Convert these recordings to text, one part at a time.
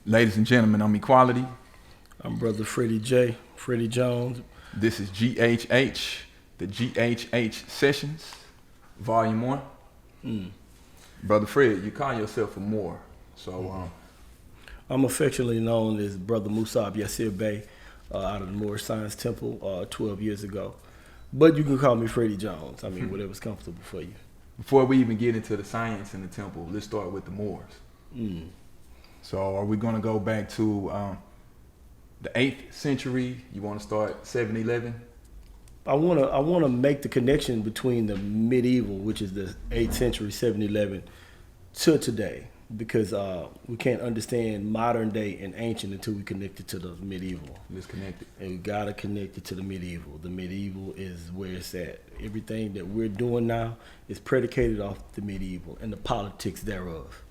Ladies and gentlemen, I'm Equality. I'm Brother Freddie Jones. This is GHH, the GHH Sessions, Volume 1. Brother Fred, you call yourself a Moor. So, I'm affectionately known as Brother Musab Yassir Bey out of the Moorish Science Temple 12 years ago. But you can call me Freddie Jones. I mean, whatever's comfortable for you. Before we even get into the science in the temple, let's start with the Moors. So are we going to go back to the 8th century? You want to start 711? I want to make the connection between the medieval, which is the 8th century, 711, to today, because we can't understand modern day and ancient until we connect it to the medieval. Let's connect it. And we got to connect it to the medieval. The medieval is where it's at. Everything that we're doing now is predicated off the medieval and the politics thereof.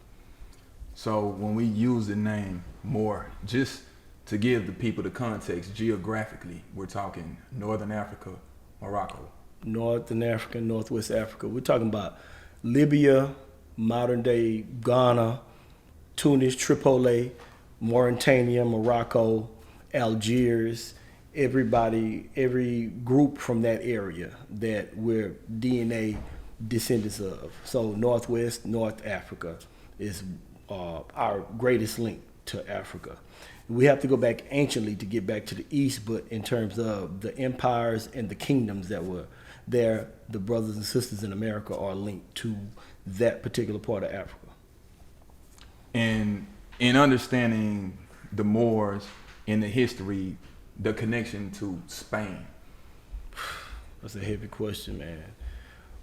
So when we use the name Moor, just to give the people the context, geographically, we're talking Northern Africa, Morocco. Northern Africa, Northwest Africa. We're talking about Libya, modern day Ghana, Tunis, Tripoli, Mauritania, Morocco, Algiers, every group from that area that we're DNA descendants of. So Northwest, North Africa is our greatest link to Africa. We have to go back anciently to get back to the East, but in terms of the empires and the kingdoms that were there, the brothers and sisters in America are linked to that particular part of Africa. And in understanding the Moors in the history, the connection to Spain. That's a heavy question, man.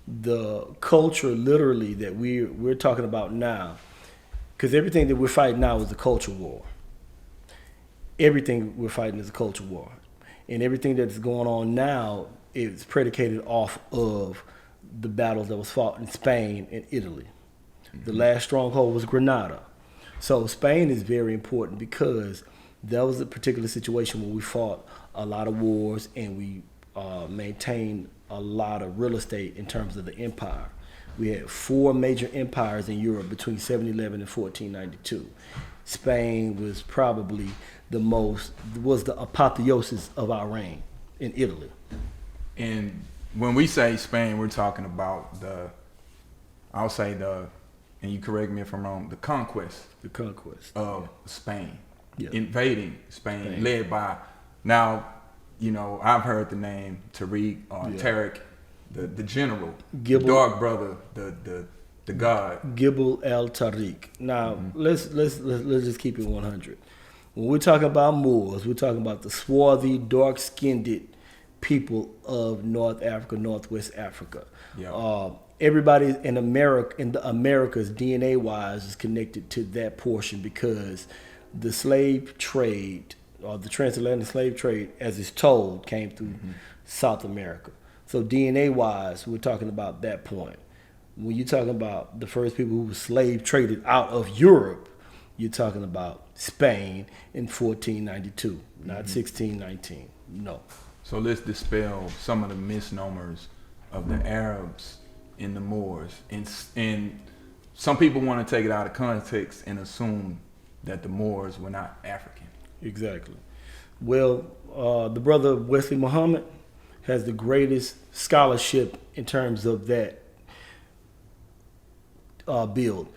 The culture literally that we're talking about now, because everything that we're fighting now is a culture war. Everything we're fighting is a culture war. And everything that's going on now is predicated off of the battles that was fought in Spain and Italy. The last stronghold was Granada. So Spain is very important because that was a particular situation where we fought a lot of wars and we maintained a lot of real estate in terms of the empire. We had 4 major empires in Europe between 711 and 1492. Spain was probably the apotheosis of our reign in Italy. And when we say Spain, we're talking about and you correct me if I'm wrong, the conquest. The conquest of Spain. Yeah. Invading Spain, led by, now, I've heard the name Tariq or Tariq, the general, the dark brother, the god. Gibel al-Tariq. Now, let's just keep it 100. When we're talking about Moors, we're talking about the swarthy, dark-skinned people of North Africa, Northwest Africa. Yeah. Everybody in America, in the Americas, DNA-wise, is connected to that portion because the slave trade, or the transatlantic slave trade, as it's told, came through South America. So DNA-wise, we're talking about that point. When you're talking about the first people who were slave traded out of Europe, you're talking about Spain in 1492, not 1619. No. So let's dispel some of the misnomers of the Arabs and the Moors. And some people want to take it out of context and assume that the Moors were not African. Exactly. Well, the brother Wesley Muhammad has the greatest scholarship in terms of that build.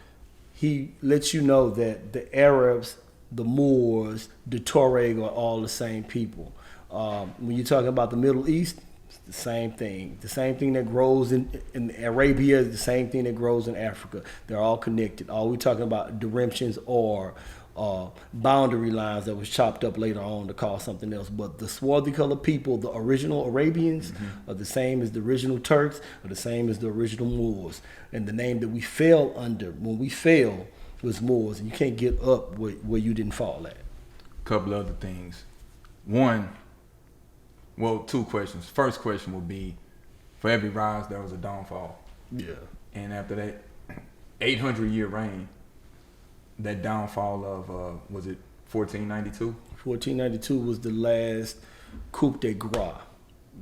He lets you know that the Arabs, the Moors, the Tuareg are all the same people. When you're talking about the Middle East, it's the same thing. The same thing that grows in Arabia is the same thing that grows in Africa. They're all connected. All we're talking about directions or boundary lines that was chopped up later on to call something else. But the swarthy colored people, the original Arabians, are the same as the original Turks, are the same as the original Moors. And the name that we fell under when we fell was Moors. And you can't get up where you didn't fall at. A couple other things. 2 questions. First question would be, for every rise, there was a downfall. Yeah. And after that 800-year reign, that downfall of, was it 1492? 1492 was the last coup de grace.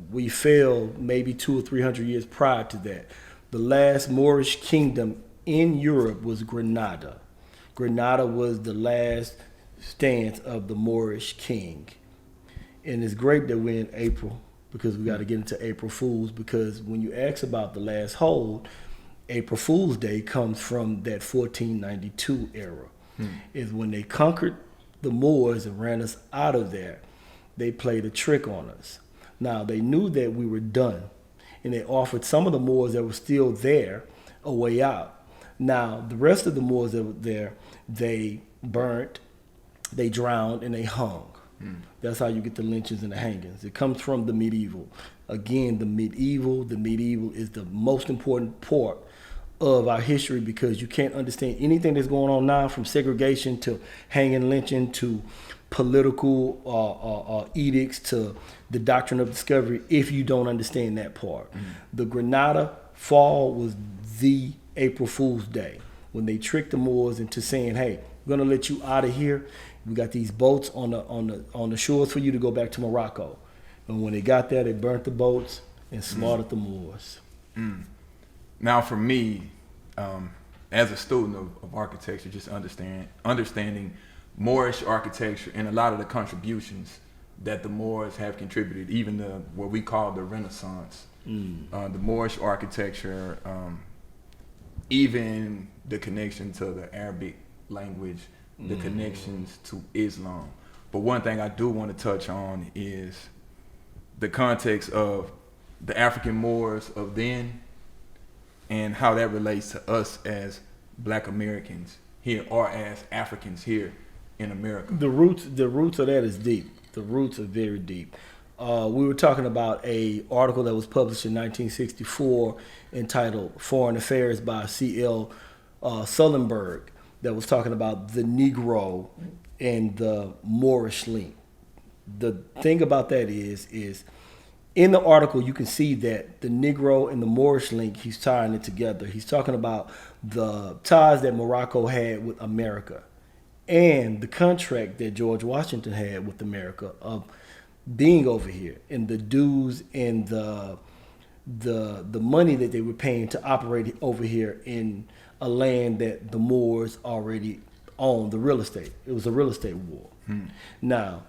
We fell maybe 200 or 300 years prior to that. The last Moorish kingdom in Europe was Granada. Granada was the last stance of the Moorish king. And it's great that we're in April because we got to get into April Fools, because when you ask about the last hold, April Fool's Day comes from that 1492 era. Is when they conquered the Moors and ran us out of there. They played a trick on us. Now, they knew that we were done, and they offered some of the Moors that were still there a way out. Now, the rest of the Moors that were there, they burnt, they drowned, and they hung. That's how you get the lynchings and the hangings. It comes from the medieval. Again, the medieval is the most important part of our history, because you can't understand anything that's going on now, from segregation to hanging, lynching, to political edicts, to the doctrine of discovery, if you don't understand that part. The Granada fall was the April Fool's Day, when they tricked the Moors into saying, hey, we're going to let you out of here. We got these boats on the shores for you to go back to Morocco. And when they got there, they burnt the boats and slaughtered the Moors. Now, for me, as a student of architecture, just understanding Moorish architecture and a lot of the contributions that the Moors have contributed, even what we call the Renaissance, the Moorish architecture, even the connection to the Arabic language, the connections to Islam. But one thing I do want to touch on is the context of the African Moors of then, and how that relates to us as Black Americans here, or as Africans here in America. The roots of that is deep. The roots are very deep. We were talking about a article that was published in 1964 entitled Foreign Affairs by C.L. Sullenberg, that was talking about the Negro and the Moorish link. The thing about that is in the article, you can see that the Negro and the Moorish link, he's tying it together. He's talking about the ties that Morocco had with America and the contract that George Washington had with America of being over here, and the dues and the money that they were paying to operate over here in a land that the Moors already owned, the real estate. It was a real estate war. Now,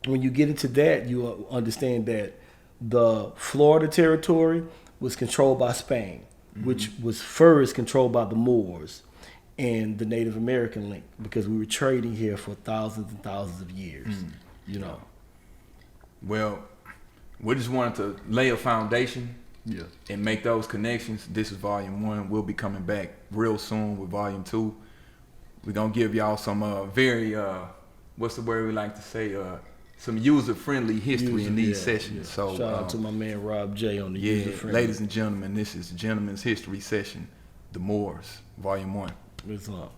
when you get into that, you understand that the Florida territory was controlled by Spain, which was first controlled by the Moors and the Native American link, because we were trading here for thousands and thousands of years, you know. Well, we just wanted to lay a foundation and make those connections. This is volume 1. We'll be coming back real soon with volume 2. We're going to give y'all some very, what's the word we like to say, some user-friendly history in these sessions. So shout out to my man Rob J on the user-friendly. Ladies and gentlemen, this is Gentleman's History Session, The Moors, volume 1. It's up.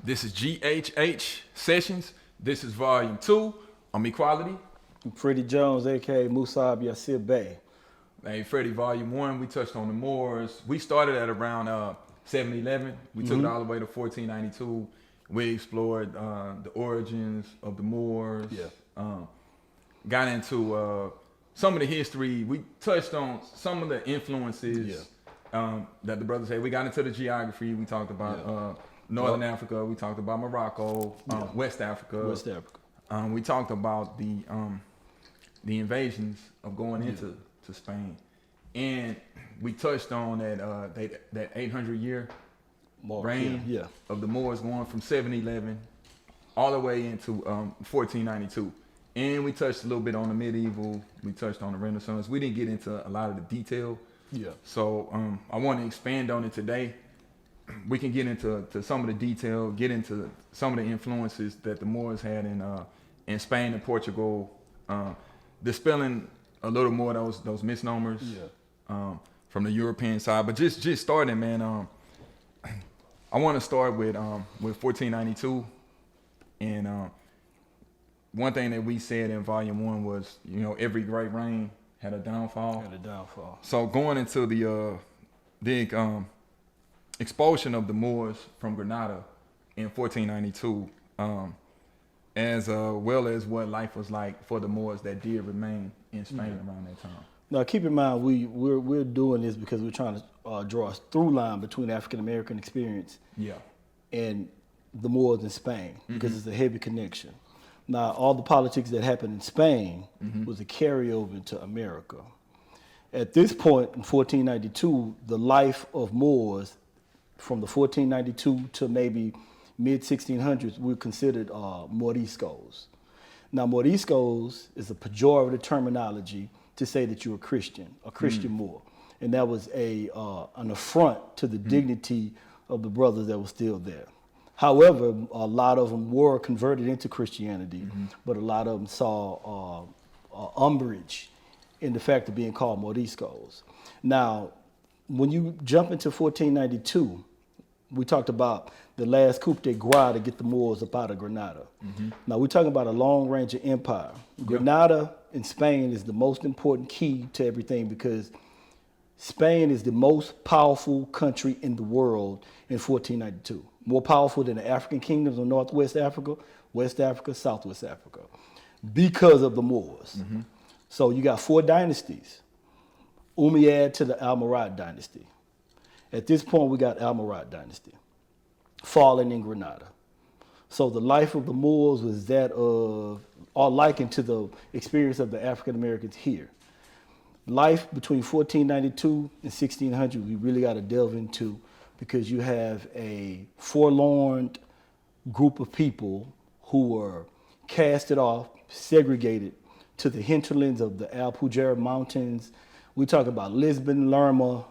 This is GHH Sessions. This is volume 2. I'm Equality. Freddie Jones, a.k.a. Musab Yassir Bey. Hey, Freddie, volume 1, we touched on the Moors. We started at around 711. We took it all the way to 1492. We explored the origins of the Moors. Got into some of the history. We touched on some of the influences that the brothers had. We got into the geography. We talked about Northern Africa. We talked about Morocco, West Africa. We talked about the invasions of going into Spain, and we touched on that 800 year reign of the Moors, going from 711 all the way into 1492. And we touched a little bit on the medieval. We touched on the Renaissance. We didn't get into a lot of the detail. So I want to expand on it today. We can get into some of the detail, get into some of the influences that the Moors had in Spain and Portugal, dispelling a little more of those misnomers from the European side. But just starting, man, I want to start with 1492. And one thing that we said in volume 1 was, every great reign had a downfall. So going into the expulsion of the Moors from Granada in 1492, as well as what life was like for the Moors that did remain in Spain around that time. Now, keep in mind, we're doing this because we're trying to draw a through line between African American experience and the Moors in Spain because it's a heavy connection. Now, all the politics that happened in Spain was a carryover into America. At this point in 1492, the life of Moors from the 1492 to maybe mid 1600s were considered Moriscos. Now, Moriscos is a pejorative terminology to say that you're a Christian Moor. And that was an affront to the dignity of the brothers that were still there. However, a lot of them were converted into Christianity, but a lot of them saw umbrage in the fact of being called Moriscos. Now, when you jump into 1492, we talked about the last coup de grace to get the Moors up out of Granada. Now, we're talking about a long-range empire. Granada in Spain is the most important key to everything because Spain is the most powerful country in the world in 1492. More powerful than the African kingdoms of Northwest Africa, West Africa, Southwest Africa, because of the Moors. So you got 4 dynasties. Umayyad to the Almorid dynasty. At this point, we got Almorid dynasty falling in Granada. So the life of the Moors was that of, or likened to the experience of the African Americans here. Life between 1492 and 1600, we really got to delve into because you have a forlorn group of people who were casted off, segregated to the hinterlands of the Alpujarra Mountains. We talk about Lisbon, Lerma,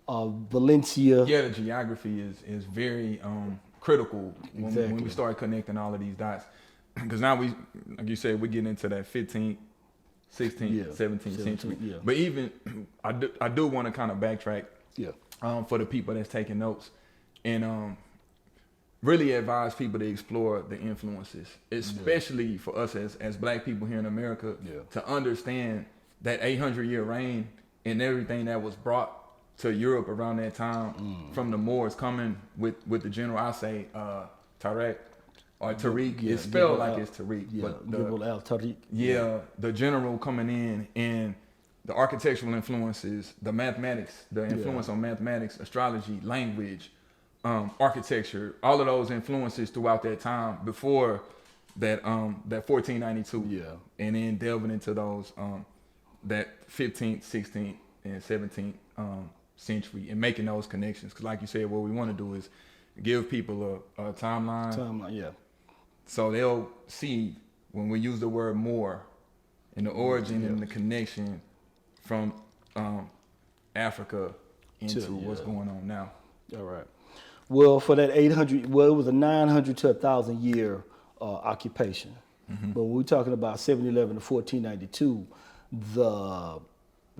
Valencia. Yeah, the geography is very critical when we start connecting all of these dots. Because now we, like you said, we're getting into that 15th, 16th, 17th century. Yeah. But even, I do want to kind of backtrack for the people that's taking notes and really advise people to explore the influences, especially for us as black people here in America, to understand that 800-year reign and everything that was brought to Europe around that time from the Moors coming with the general, I say, Tariq or Tariq. It's spelled like it's Tariq. But the general coming in and the architectural influences, the mathematics, the influence on mathematics, astrology, language, architecture, all of those influences throughout that time before that 1492. And then delving into those that 15th, 16th, and 17th century and making those connections. Because like you said, what we want to do is give people a timeline. So they'll see when we use the word Moor and the origin and the connection from Africa into what's going on now. All right. Well, for that 800, it was a 900 to 1,000 year occupation. But when we're talking about 711 to 1492, the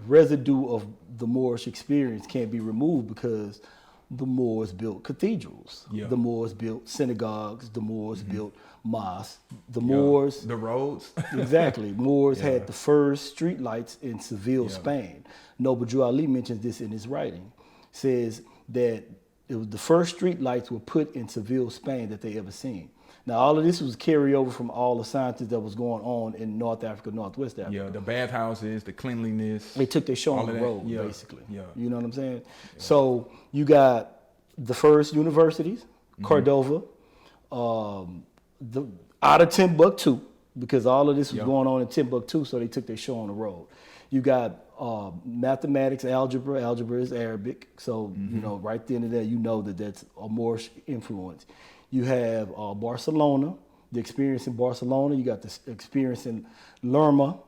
residue of the Moorish experience can't be removed because the Moors built cathedrals. The Moors built synagogues. The Moors built mosques. The Moors... The roads. Exactly. Moors had the first street lights in Seville, Spain. Noble Drew Ali mentions this in his writing. Says that it was the first street lights were put in Seville, Spain that they ever seen. Now, all of this was carryover from all the sciences that was going on in North Africa, Northwest Africa. Yeah, the bathhouses, the cleanliness. They took their show on the road, basically. You know what I'm saying? So you got the first universities, Cordova, out of Timbuktu, because all of this was going on in Timbuktu, so they took their show on the road. You got mathematics, algebra. Algebra is Arabic, so you know right then and there you know that that's a Moorish influence. You have Barcelona, the experience in Barcelona. You got the experience in Lerma.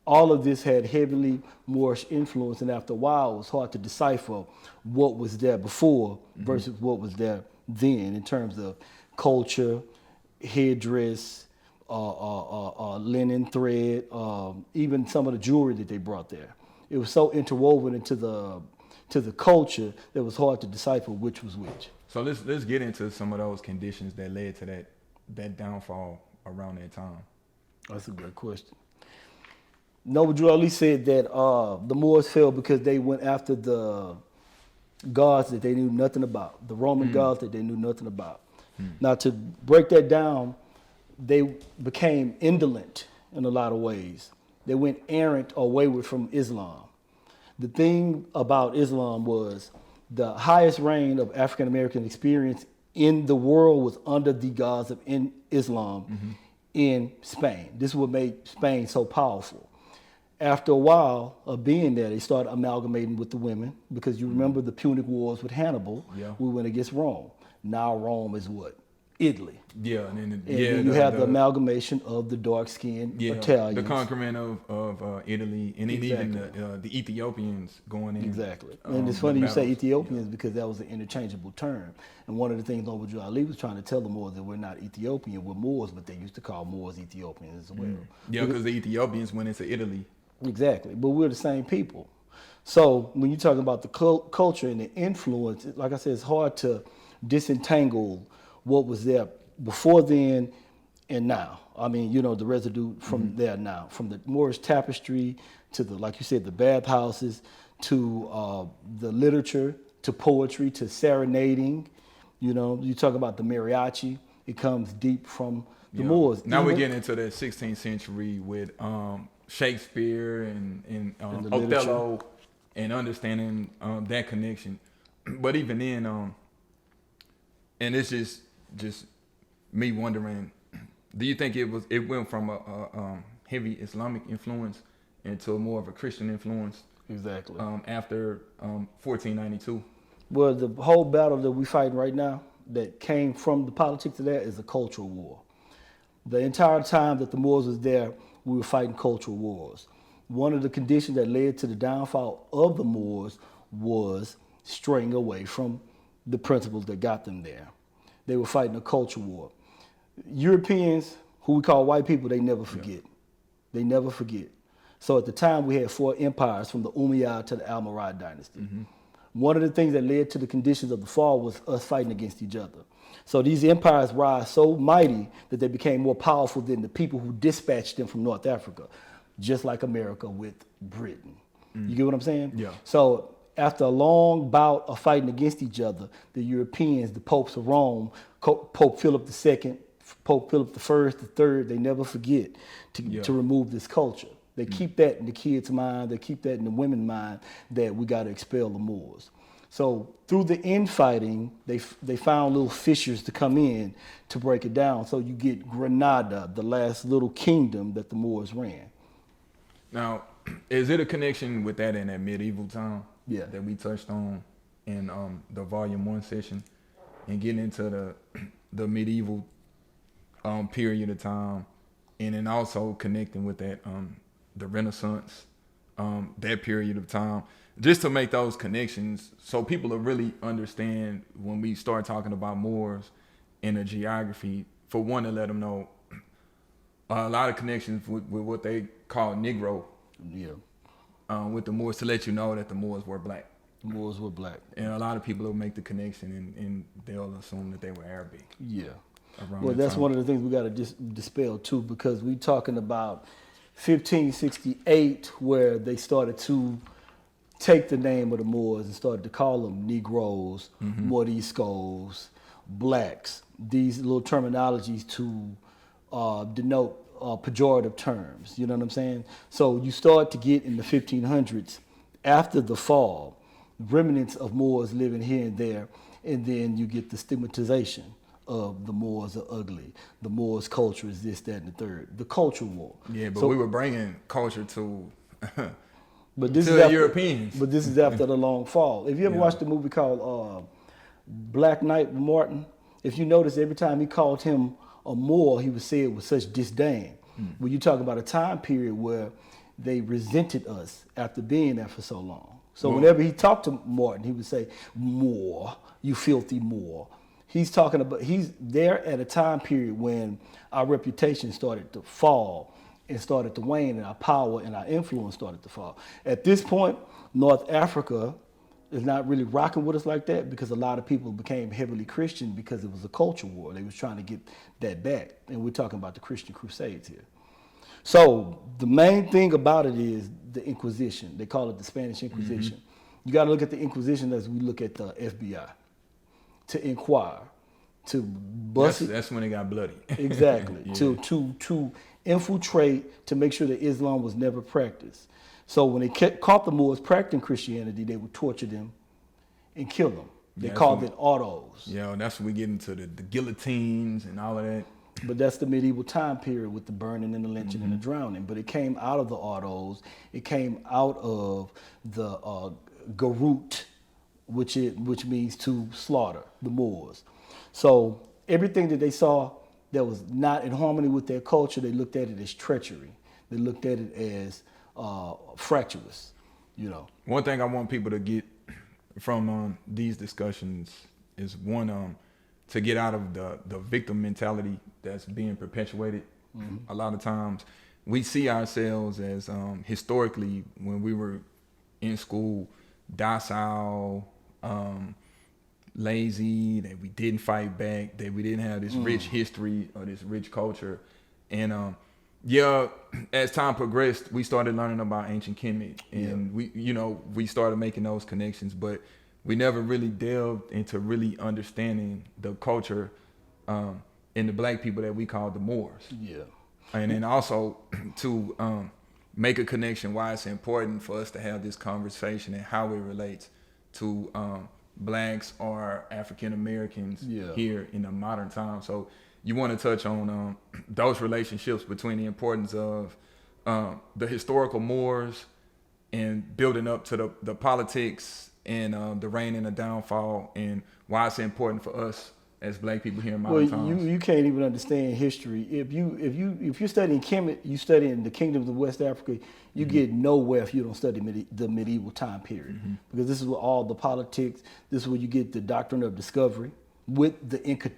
All of this had heavily Moorish influence, and after a while, it was hard to decipher what was there before versus what was there then in terms of culture, headdress, linen thread, even some of the jewelry that they brought there. It was so interwoven into the culture that it was hard to decipher which was which. So let's get into some of those conditions that led to that downfall around that time. That's a good question. Noble Drew Ali said that the Moors fell because they went after the gods that they knew nothing about, the Roman gods that they knew nothing about. Now, to break that down, they became indolent in a lot of ways. They went errant or wayward from Islam. The thing about Islam was the highest reign of African American experience in the world was under the gods of Islam in Spain. This is what made Spain so powerful. After a while of being there, they started amalgamating with the women because you remember the Punic Wars with Hannibal. Yeah. We went against Rome. Now Rome is what? Italy. Yeah, and then Then you have the amalgamation of the dark-skinned Italians. the conquering of Italy, and then even the Ethiopians going in. Exactly. And it's funny you say Ethiopians because that was an interchangeable term. And one of the things Noble Ali was trying to tell the Moors that we're not Ethiopian, we're Moors, but they used to call Moors Ethiopians as well. Yeah, because the Ethiopians went into Italy. Exactly. But we're the same people. So when you're talking about the culture and the influence, like I said, it's hard to disentangle what was there before then and now. I mean, the residue from there now, from the Moorish tapestry to the, like you said, the bathhouses, to the literature, to poetry, to serenading. You talk about the mariachi. It comes deep from the Moors. Now we're getting into the 16th century with Shakespeare and Othello and understanding that connection. But even then, and it's just me wondering, do you think it went from a heavy Islamic influence into more of a Christian influence? Exactly. After 1492. Well, the whole battle that we're fighting right now that came from the politics of that is a cultural war. The entire time that the Moors was there, we were fighting cultural wars. One of the conditions that led to the downfall of the Moors was straying away from the principles that got them there. They were fighting a culture war. Europeans, who we call white people, they never forget. They never forget. So at the time, we had 4 empires from the Umayyad to the Almorid dynasty. One of the things that led to the conditions of the fall was us fighting against each other. So these empires rise so mighty that they became more powerful than the people who dispatched them from North Africa, just like America with Britain. You get what I'm saying? Yeah. So after a long bout of fighting against each other, the Europeans, the popes of Rome, Pope Philip II, Pope Philip I, III, they never forget to remove this culture. They keep that in the kids' mind, they keep that in the women's mind, that we got to expel the Moors. So through the infighting, they found little fissures to come in to break it down. So you get Granada, the last little kingdom that the Moors ran. Now, is it a connection with that in that medieval time that we touched on in the volume 1 session, and getting into the medieval period of time, and then also connecting with that the Renaissance, that period of time, just to make those connections so people will really understand when we start talking about Moors in the geography, for one, to let them know a lot of connections with what they call Negro. With the Moors, to let you know that the Moors were black. The Moors were black. And a lot of people will make the connection and they'll assume that they were Arabic. Well, that's one of the things we got to dispel too, because we talking about 1568, where they started to take the name of the Moors and started to call them Negroes, Moriscos, blacks, these little terminologies to denote pejorative terms. You know what I'm saying? So you start to get in the 1500s, after the fall, remnants of Moors living here and there, and then you get the stigmatization of the Moors are ugly. The Moors' culture is this, that, and the third. The culture war. Yeah, but we were bringing culture to the Europeans. But this is after the long fall. If you ever watched the movie called Black Knight with Martin, if you notice, every time he called him a Moor, he would say it with such disdain. When you talk about a time period where they resented us after being there for so long. So whenever he talked to Martin, he would say, Moor, you filthy Moor. He's there at a time period when our reputation started to fall and started to wane, and our power and our influence started to fall. At this point, North Africa is not really rocking with us like that, because a lot of people became heavily Christian because it was a culture war. They was trying to get that back. And we're talking about the Christian Crusades here. So the main thing about it is the Inquisition. They call it the Spanish Inquisition. You got to look at the Inquisition as we look at the FBI. To inquire, to bust that's when it got bloody. Exactly. To infiltrate, to make sure that Islam was never practiced. So when they caught the Moors practicing Christianity, they would torture them and kill them. They Yeah, called it autos. Yeah, that's when we get into the guillotines and all of that. But that's the medieval time period with the burning and the lynching and the drowning. But it came out of the autos. It came out of the garut, which means to slaughter, the Moors. So everything that they saw that was not in harmony with their culture, they looked at it as treachery. They looked at it as fractious, you know. One thing I want people to get from these discussions is one, to get out of the victim mentality that's being perpetuated. A lot of times we see ourselves as historically, when we were in school, docile, lazy, that we didn't fight back, that we didn't have this rich history or this rich culture. And as time progressed, we started learning about ancient Kemet, and we started making those connections, but we never really delved into really understanding the culture in the black people that we call the Moors. Yeah. And then also to make a connection why it's important for us to have this conversation and how it relates to blacks or African Americans here in the modern time. So you want to touch on those relationships between the importance of the historical Moors and building up to the politics and the reign and the downfall, and why it's important for us as black people here in modern times. You can't even understand history if you're studying Kemet, you studying the kingdoms of West Africa. You get nowhere if you don't study the medieval time period, because this is where all the politics. This is where you get the doctrine of discovery with the Inca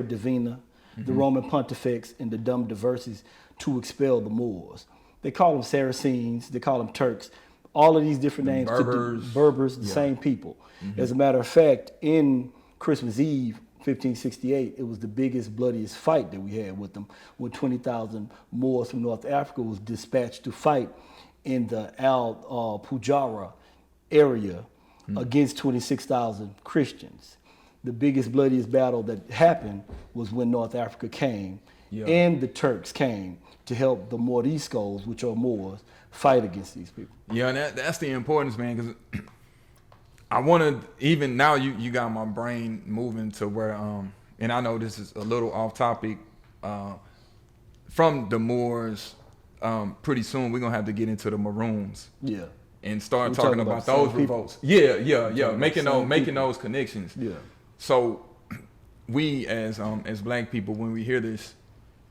Divina, the Roman Pontifex, and the Dum Diverses to expel the Moors. They call them Saracens. They call them Turks. All of these different names. Berbers, the same people. As a matter of fact, in Christmas Eve, 1568, it was the biggest, bloodiest fight that we had with them, when 20,000 Moors from North Africa was dispatched to fight in the Al Pujara area against 26,000 Christians. The biggest, bloodiest battle that happened was when North Africa came and the Turks came to help the Moriscos, which are Moors, fight against these people. Yeah, and that's the importance, man, because I want to, even now you got my brain moving to where, and I know this is a little off topic, from the Moors, pretty soon we're going to have to get into the Maroons. Yeah. And start talking about those revolts. Making those connections. Yeah. So we as black people, when we hear this,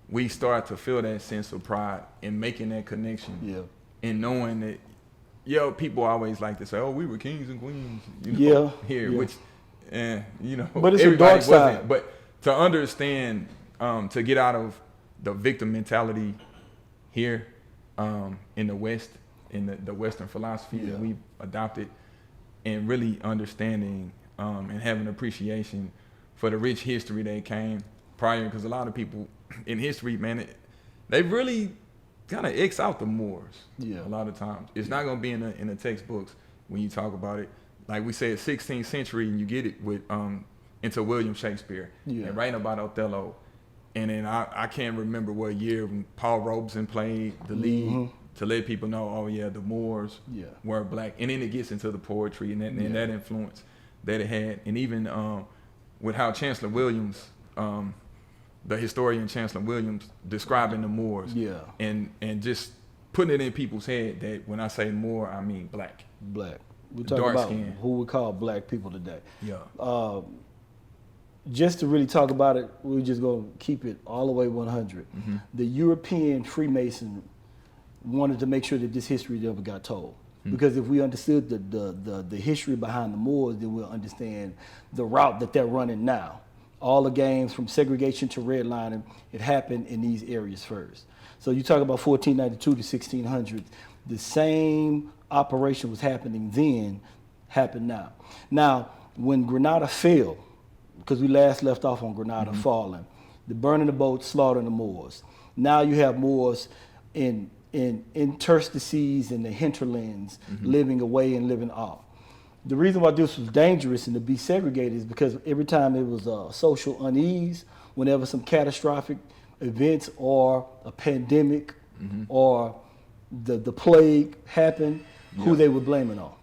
we start to feel that sense of pride in making that connection. Yeah. And knowing that, people always like to say, "Oh, we were kings and queens," which, but it's a dark side. But to understand, to get out of the victim mentality here in the West, in the Western philosophy that we've adopted, and really understanding and having appreciation for the rich history that came prior, because a lot of people in history, man, they really kind of X out the Moors. A lot of times it's not going to be in the textbooks when you talk about it. Like we said, 16th century, and you get it with into William Shakespeare and writing about Othello, and then I can't remember what year when Paul Robeson played the lead to let people know, oh yeah, the Moors were black, and then it gets into the poetry and that influence that it had, and even with how Chancellor Williams, the historian Chancellor Williams, describing the Moors, and just putting it in people's head that when I say Moor, I mean black. Black. We're talking about skin. Who we call black people today. Just to really talk about it, we're just going to keep it all the way 100. The European Freemason wanted to make sure that this history never got told. Because if we understood the history behind the Moors, then we'll understand the route that they're running now. All the games from segregation to redlining, it happened in these areas first. So you talk about 1492 to 1600, the same operation was happening then, happened now. Now, when Granada fell, because we last left off on Granada falling, the burning the boats, slaughtering the Moors. Now you have Moors in interstices and the hinterlands, living away and living off. The reason why this was dangerous and to be segregated is because every time it was a social unease, whenever some catastrophic events or a pandemic or the plague happened, who they would blame it on?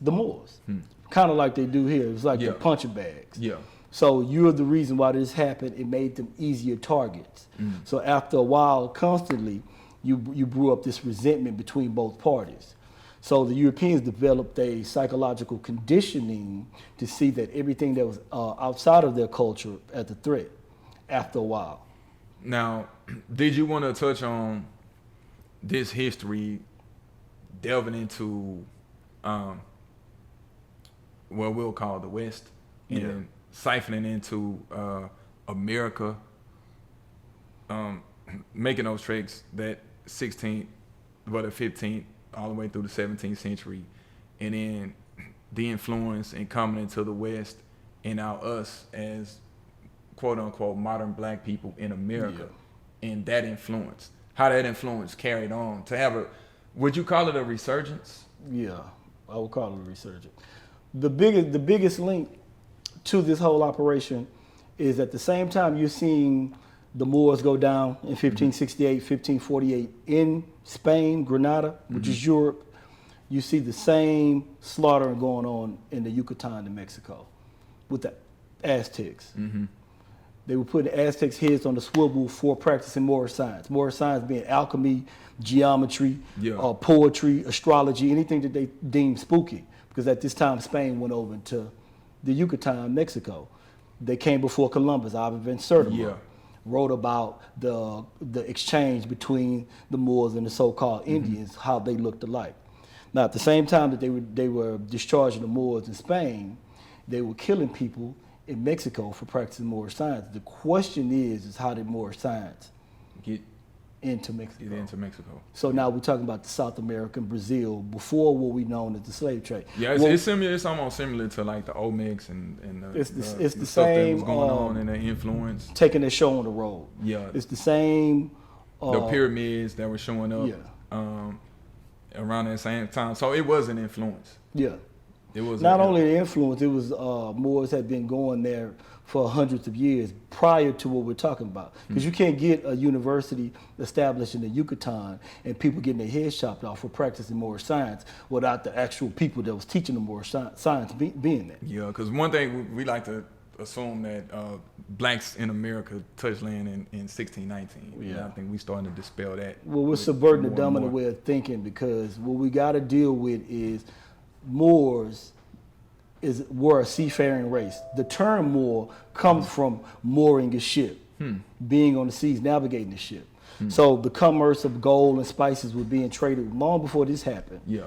The Moors. kind of like they do here. It's like Yeah. the punching bags. Yeah. So you're the reason why this happened. It made them easier targets. So after a while, constantly, you brew up this resentment between both parties. So the Europeans developed a psychological conditioning to see that everything that was outside of their culture as a threat after a while. Now, did you want to touch on this history, delving into what we'll call the West, and siphoning into America, making those treks that 16th, well, the 15th, all the way through the 17th century, and then the influence and coming into the West, and now us as quote unquote modern black people in America, and that influence, how that influence carried on to have a, would you call it a resurgence? Yeah, I would call it a resurgence. The biggest link to this whole operation is at the same time you're seeing the Moors go down in 1568, 1548 in Spain, Granada, which is Europe. You see the same slaughtering going on in the Yucatan in Mexico with the Aztecs. They were putting Aztecs' heads on the swivel for practicing Moorish science. Moorish science being alchemy, geometry, poetry, astrology, anything that they deemed spooky. Because at this time, Spain went over into the Yucatan, Mexico. They came before Columbus, Ivan van Sertima, wrote about the exchange between the Moors and the so-called Indians, how they looked alike. Now, at the same time that they were discharging the Moors in Spain, they were killing people in Mexico for practicing Moorish science. The question is how did Moorish science Get into Mexico? Get into Mexico. So now we're talking about the South American Brazil before what we known as the slave trade. Yeah, it's similar. It's almost similar to like the Olmecs and it's the stuff same that was going on and the influence. Taking their show on the road. Yeah, it's the same. The pyramids that were showing up. Around that same time, so it was an influence. Yeah. It was not only the influence, it was Moors had been going there for hundreds of years prior to what we're talking about. Because you can't get a university established in the Yucatan and people getting their heads chopped off for practicing Moorish science without the actual people that was teaching the Moorish science being there. Yeah, because one thing we like to assume that blacks in America touched land in 1619. Yeah, and I think we starting to dispel that. Well, we're subverting the dominant way of thinking because what we got to deal with is Moors were a seafaring race. The term Moor comes from mooring a ship, being on the seas, navigating the ship. So the commerce of gold and spices was being traded long before this happened. Yeah.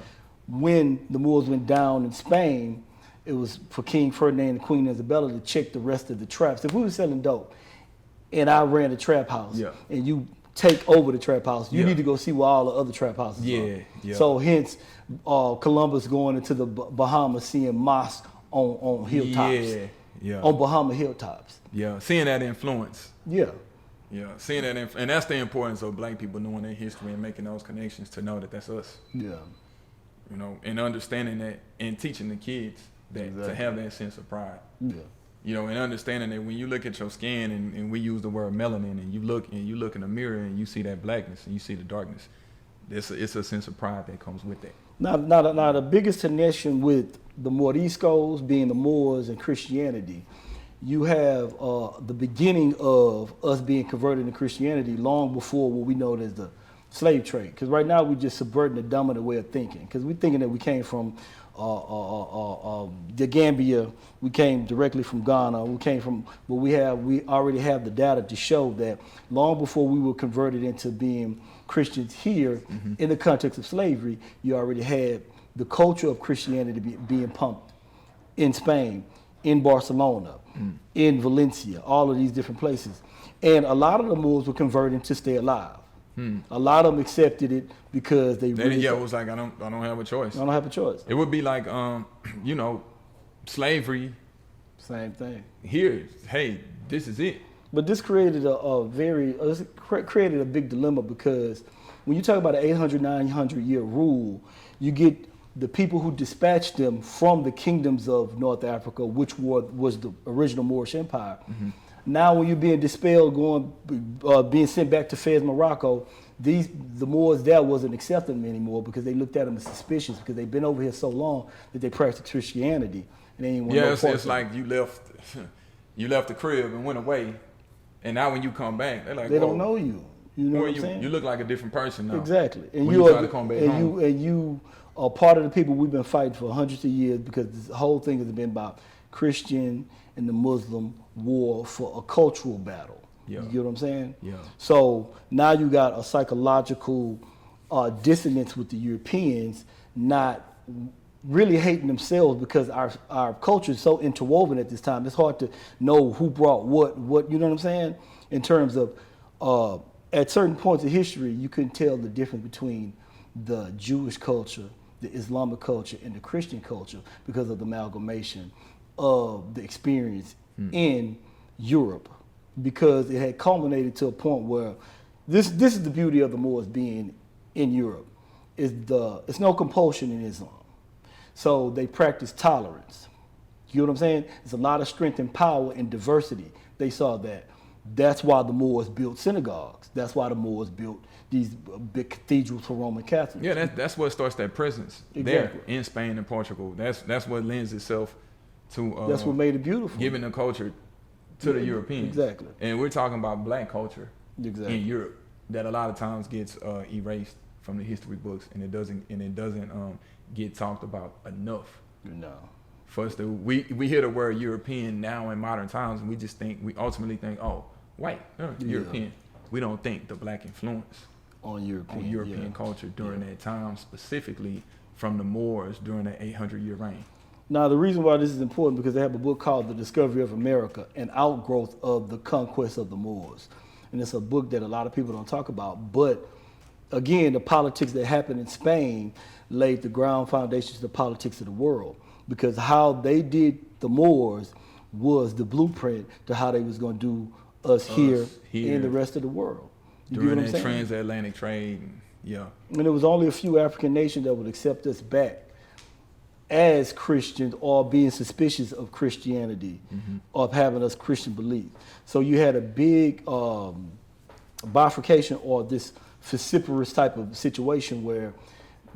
When the Moors went down in Spain, it was for King Ferdinand and Queen Isabella to check the rest of the traps. If we were selling dope and I ran a trap house and you take over the trap house, you need to go see where all the other trap houses are. Yeah. So hence Columbus going into the Bahamas, seeing mosques on hilltops. On Bahama hilltops. Yeah, seeing that influence. Yeah, seeing that, and that's the importance of black people knowing their history and making those connections to know that that's us. Yeah, you know, and understanding that and teaching the kids that to have that sense of pride. Yeah, you know, and understanding that when you look at your skin and we use the word melanin and you look in the mirror and you see that blackness and you see the darkness, it's a sense of pride that comes with that. Now the biggest connection with the Moriscos being the Moors and Christianity, you have the beginning of us being converted to Christianity long before what we know as the slave trade. Because right now we're just subverting the dominant way of thinking. Because we're thinking that we came from the Gambia, we came directly from Ghana, but we already have the data to show that long before we were converted into being Christians here, in the context of slavery, you already had the culture of Christianity being pumped in Spain, in Barcelona, in Valencia, all of these different places. And a lot of the Moors were converting to stay alive. A lot of them accepted it because they really it was like I don't have a choice. I don't have a choice. It would be like you know, slavery. Same thing. Here, hey, this is it. But this created created a big dilemma because when you talk about an 800, 900 year rule, you get the people who dispatched them from the kingdoms of North Africa, which was the original Moorish Empire. Now when you're being dispelled, being sent back to Fez, Morocco, the Moors there wasn't accepting them anymore because they looked at them as suspicious because they've been over here so long that they practiced Christianity and they didn't want no part it's like you left the crib and went away, and now when you come back, they're like, they don't know you. You know what I'm saying? You look like a different person now. Exactly. And when you try to come back home. You are part of the people we've been fighting for hundreds of years because this whole thing has been about Christian and the Muslim war for a cultural battle. Yeah. You get what I'm saying? Yeah. So now you got a psychological dissonance with the Europeans not really hating themselves because our culture is so interwoven at this time. It's hard to know who brought what, you know what I'm saying? In terms of, at certain points of history, you couldn't tell the difference between the Jewish culture, the Islamic culture, and the Christian culture because of the amalgamation of the experience in Europe, because it had culminated to a point where this is the beauty of the Moors being in Europe. It's no compulsion in Islam. So they practice tolerance. You know what I'm saying? There's a lot of strength and power and diversity. They saw that. That's why the Moors built synagogues. That's why the Moors built these big cathedrals for Roman Catholics. Yeah, that's what starts that presence there in Spain and Portugal. That's what lends itself to. That's what made it beautiful. Giving the culture to the Europeans. Exactly. And we're talking about black culture Exactly. in Europe that a lot of times gets erased from the history books, and it doesn't get talked about enough. No. For us to we hear the word European now in modern times, and we ultimately think, oh, white, European. We don't think the black influence on European culture during that time, specifically from the Moors during the 800-year reign. Now, the reason why this is important because they have a book called The Discovery of America, an outgrowth of the conquest of the Moors. And it's a book that a lot of people don't talk about. But again, the politics that happened in Spain laid the ground foundations to the politics of the world, because how they did the Moors was the blueprint to how they was going to do us here in the rest of the world. During that transatlantic trade, yeah. And there was only a few African nations that would accept us back as Christians or being suspicious of Christianity, of having us Christian belief. So you had a big bifurcation or this vociferous type of situation where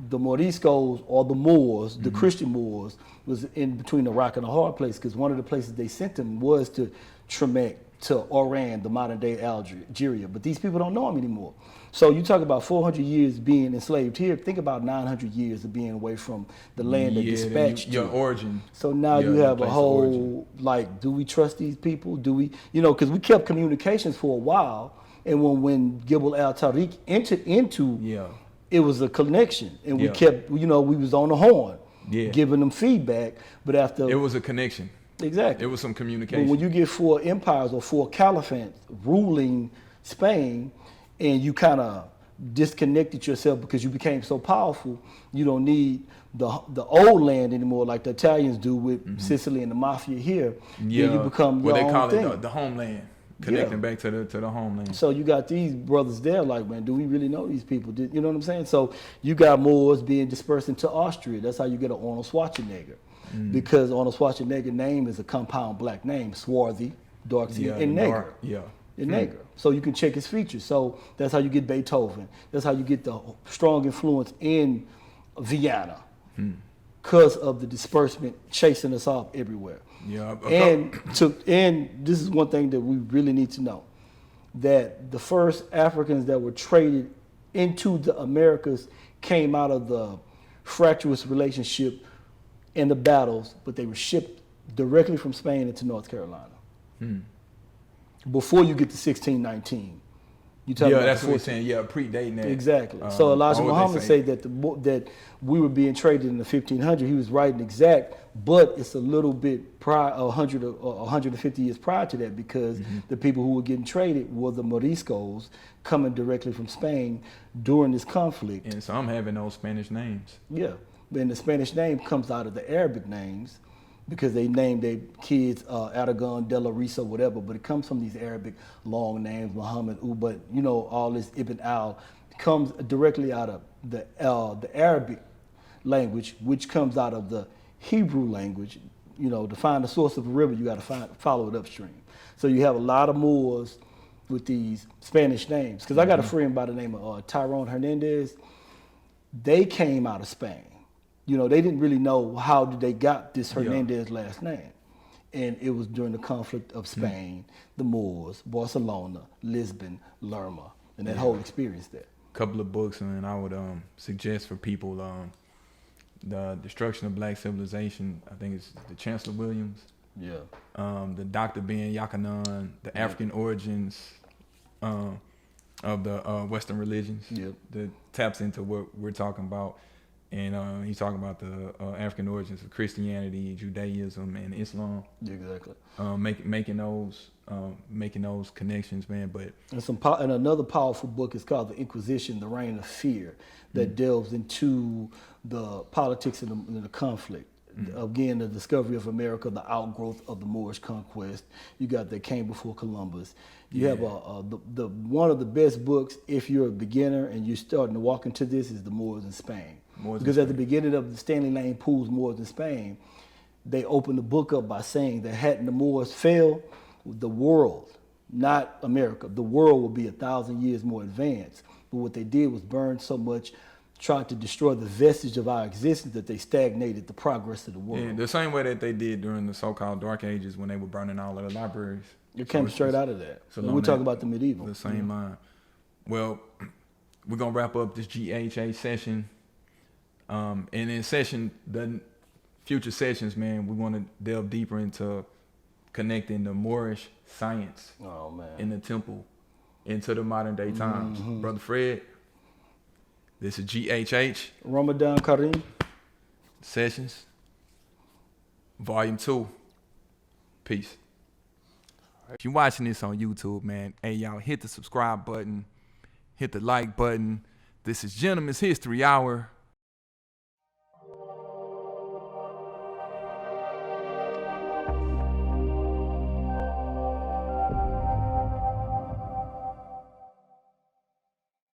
the Moriscos or the Moors, the Christian Moors, was in between a rock and a hard place, because one of the places they sent them was to Tremec, to Oran, the modern day Algeria. But these people don't know them anymore. So you talk about 400 years being enslaved here. Think about 900 years of being away from the land that dispatched your origin. So now you have a whole, like, do we trust these people? Do we, because we kept communications for a while. And when Gibel al-Tariq entered into, it was a connection. And we kept, we was on the horn, giving them feedback. But after... It was a connection. Exactly. It was some communication. But when you get 4 empires or 4 caliphates ruling Spain, and you kind of disconnected yourself because you became so powerful, you don't need the old land anymore like the Italians do with Sicily and the mafia here. Yeah, you become your own call thing. it the homeland, connecting back to the homeland. So you got these brothers there, like, man, do we really know these people? You know what I'm saying? So you got Moors being dispersed into Austria. That's how you get an Arnold Schwarzenegger. Because Arnold Schwarzenegger's name is a compound black name, swarthy, dark skin, and nigger. And nigger. So you can check his features. So that's how you get Beethoven. That's how you get the strong influence in Vienna, because of the disbursement chasing us off everywhere. And this is one thing that we really need to know, that the first Africans that were traded into the Americas came out of the fractious relationship and the battles, but they were shipped directly from Spain into North Carolina. Before you get to 1619. That's what we're saying. Yeah, predating that. Exactly. So Elijah Muhammad said that we were being traded in the 1500s. He was right and exact, but it's a little bit prior, 100 or 150 years prior to that, because the people who were getting traded were the Moriscos coming directly from Spain during this conflict. And some having those Spanish names. Yeah. And the Spanish name comes out of the Arabic names, because they named their kids Aragon, De La Risa, whatever, but it comes from these Arabic long names, Muhammad, but all this Ibn Al comes directly out of the Arabic language, which comes out of the Hebrew language. To find the source of a river, you got to follow it upstream. So you have a lot of Moors with these Spanish names. Because I got a friend by the name of Tyrone Hernandez. They came out of Spain. You know, they didn't really know how did they got this Hernandez last name. And it was during the conflict of Spain, the Moors, Barcelona, Lisbon, Lerma, and that whole experience there. Couple of books, and I would suggest for people the Destruction of Black Civilization. I think it's the Chancellor Williams. Yeah. The Dr. Ben Yakanan, the African origins of the Western religions. Yep. That taps into what we're talking about. And he's talking about the African origins of Christianity, Judaism, and Islam. Exactly. Making those connections, man. But and another powerful book is called The Inquisition, The Reign of Fear, that delves into the politics and the conflict. Again, the discovery of America, the outgrowth of the Moorish conquest. You got that came before Columbus. You have the one of the best books if you're a beginner and you're starting to walk into this is The Moors in Spain. Because at the beginning of the Stanley Lane Poole's Moors in Spain, they opened the book up by saying that hadn't the Moors failed, the world, not America, the world will be 1,000 years more advanced. But what they did was burn so much, tried to destroy the vestige of our existence that they stagnated the progress of the world. Yeah, the same way that they did during the so-called Dark Ages when they were burning all of the libraries. It came straight out of that. So we're talking about the medieval. The same line. Well, we're going to wrap up this GHH session. And in the future sessions, man, we want to delve deeper into connecting the Moorish science in the temple into the modern day times. Brother Fred, this is GHH. Ramadan Kareem. Sessions. Volume 2. Peace. If you're watching this on YouTube, man, hey, y'all, hit the subscribe button. Hit the like button. This is Gentleman's History Hour.